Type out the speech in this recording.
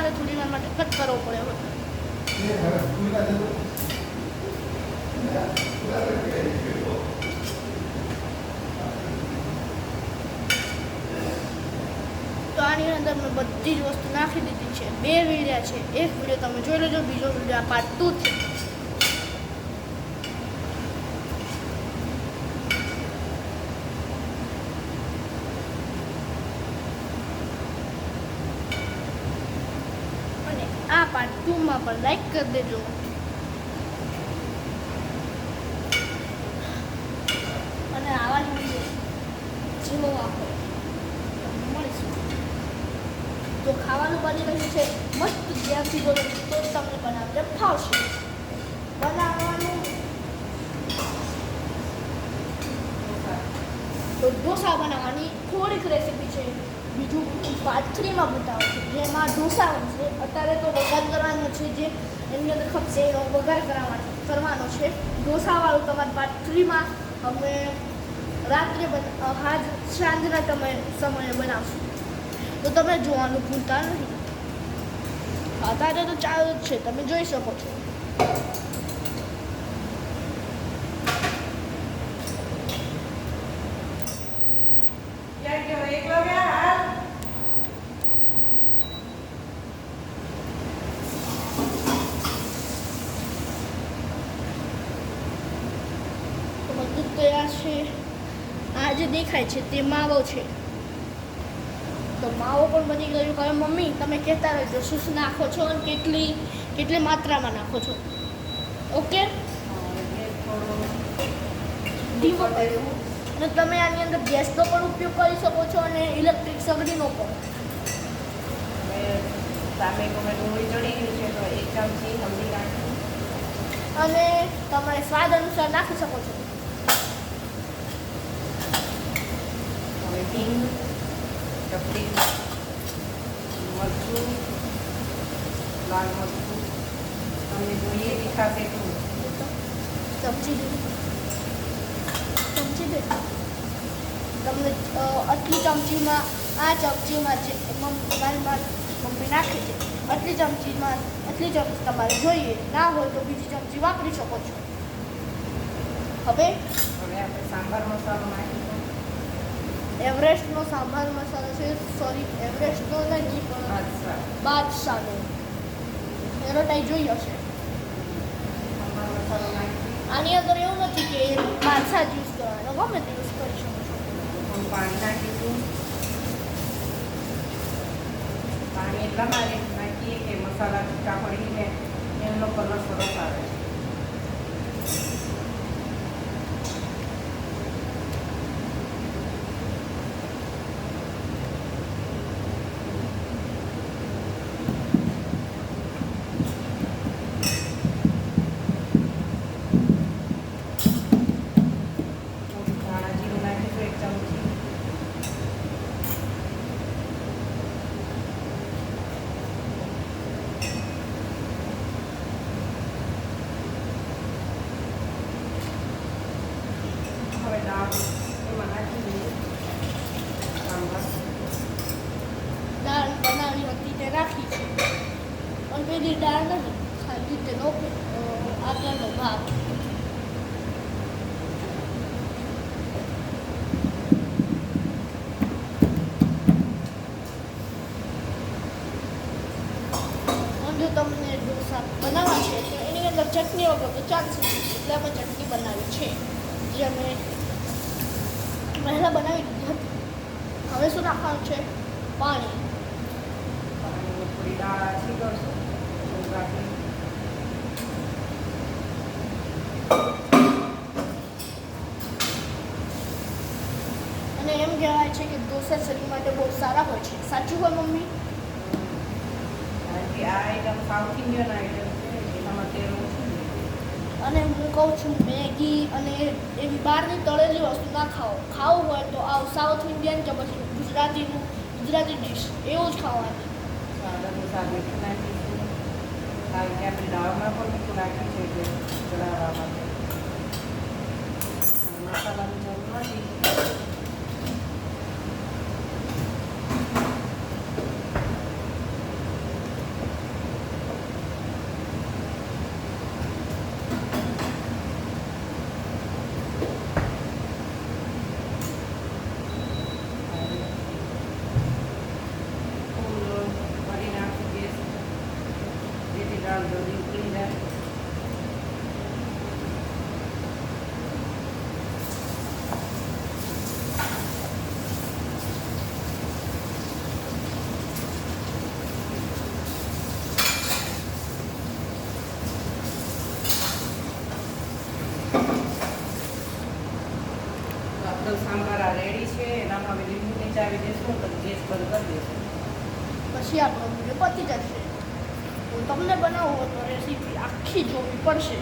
તમારે થોડી વાર માટે કટ કરવો પડે હોય. તો આની અંદર મેં બધી જ વસ્તુ નાખી દીધી છે. 2 વિડિયા છે. એક વિડિયો તમે જોઈ લેજો, બીજો વિડિયો આ પાર્ટ 2 છે. અને આ પાર્ટ 2 માં પણ લાઈક કરી દેજો. અને આવા જ વિડિયો જેવો આપો મળીશું. તો ખાવાનું બની રહ્યું છે મસ્ત. જ્યાંથી બોલો તો તમને બનાવતે ફાવશે. બનાવવાનું તો ઢોસા બનાવવાની થોડીક રેસીપી છે. બીજું પાર્ટ 3 માં બતાવું છું, જેમાં ઢોસા બનશે. અત્યારે તો વઘાર કરવાનો છે, જે એની અંદર ખપશે એનો વઘાર કરવાનો છે. ઢોસાવાળું તમારે પાર્ટ 3 માં અમે રાત્રે સાંજના સમયે બનાવશું. તો તમે જોવાનું ભૂલતા નહીં. અત્યારે તો ચાલુ જ છે, તમે જોઈ શકો છો. બધું તૈયાર છે. આ જે દેખાય છે તે માવો છે. તો માવો પણ બની ગયું. હવે મમ્મી તમે કહેતા રહેજો શું શું નાખો છો અને કેટલી માત્રામાં નાખો છો. ઓકે, ધીમો કર્યો. અને તમે આની અંદર ગેસનો પણ ઉપયોગ કરી શકો છો અને ઇલેક્ટ્રિક સગડીનો પણ. ટામેટું ડુંગળી ચડી ગયું છે તો 1 ચમચી હળદી નાખી અને તમે સ્વાદ અનુસાર નાખી શકો છો. હવે હિંગ, ચપટી, મરચું, લાલ મરચું તમને જોઈએ તીખાશે તો ચમચી દે. તમને આટલી ચમચીમાં આ ચમચીમાં જે મારી મમ્મી નાખે છે આટલી ચમચી તમારે જોઈએ. ના હોય તો બીજી ચમચી વાપરી શકો છો. હવે આપણે સાંભાર મસાલો નાખીશું. એવરેસ્ટનો સાંભાર મસાલો છે. સોરી, એવરેસ્ટનો નહીં પણ બાદશાહનો. એનો ટાઈ જોઈ હશે. સાંભાર મસાલો નાખી આની અંદર એવું નથી કે બાદશાહ જ યુઝ કરવાનો, ગમે તે યુઝ કરી શકો છો. થોડું પાણી નાખીશું. પાણી એટલા માટે નાખીએ કે મસાલા ટીકા પડીને એમનો કલર સરસ આવે છે. હવે દાળ એમાં નાખી દઈએ. સાંભાર દાળ બનાવી હતી તે રાખી છે. પણ પેલી દાળ નથી, ખાલી તેનો આગળનો ભાગ. જો તમને ઢોસા બનાવવા છે તો એની અંદર ચટણી વગર તો ચાલશે, એટલે અમે ચટણી બનાવી છે, જે અમે પહેલાં બનાવી દીધી હતી. હવે શું નાખવાનું છે? પાણી. થોડી દાળ આછી કરશું. અને એમ કહેવાય છે કે ઢોસા શરીર માટે બહુ સારા હોય છે. સાચું હોય મમ્મી? કારણ કે આ આઈટમ સાઉથ ઇન્ડિયન આઈટમ છે, એનામાં તેલ ઓછું છે. અને હું કહું છું મેગી અને એવી બહારની તળેલી વસ્તુ ના ખાવું હોય તો આ સાઉથ ઇન્ડિયન કે પછી ગુજરાતી ડિશ એવું જ ખાવાનું. સાદું મીઠું નાખીશું. કારણ કે આપણે દાળમાં પણ મીઠું નાખ્યું છે એટલે ચડાવવા માટે મસાલાની જરૂર નથી. બધો સાંભારા રેડી છે. એનામાં હવે લીંબુ નીચાવી દેશું તો ગેસ બંધ કરી દઈશું. પછી આપણો વિડીયો પતી જશે. તો તમને બનાવવો હોય તો રેસીપી આખી જોવી પડશે.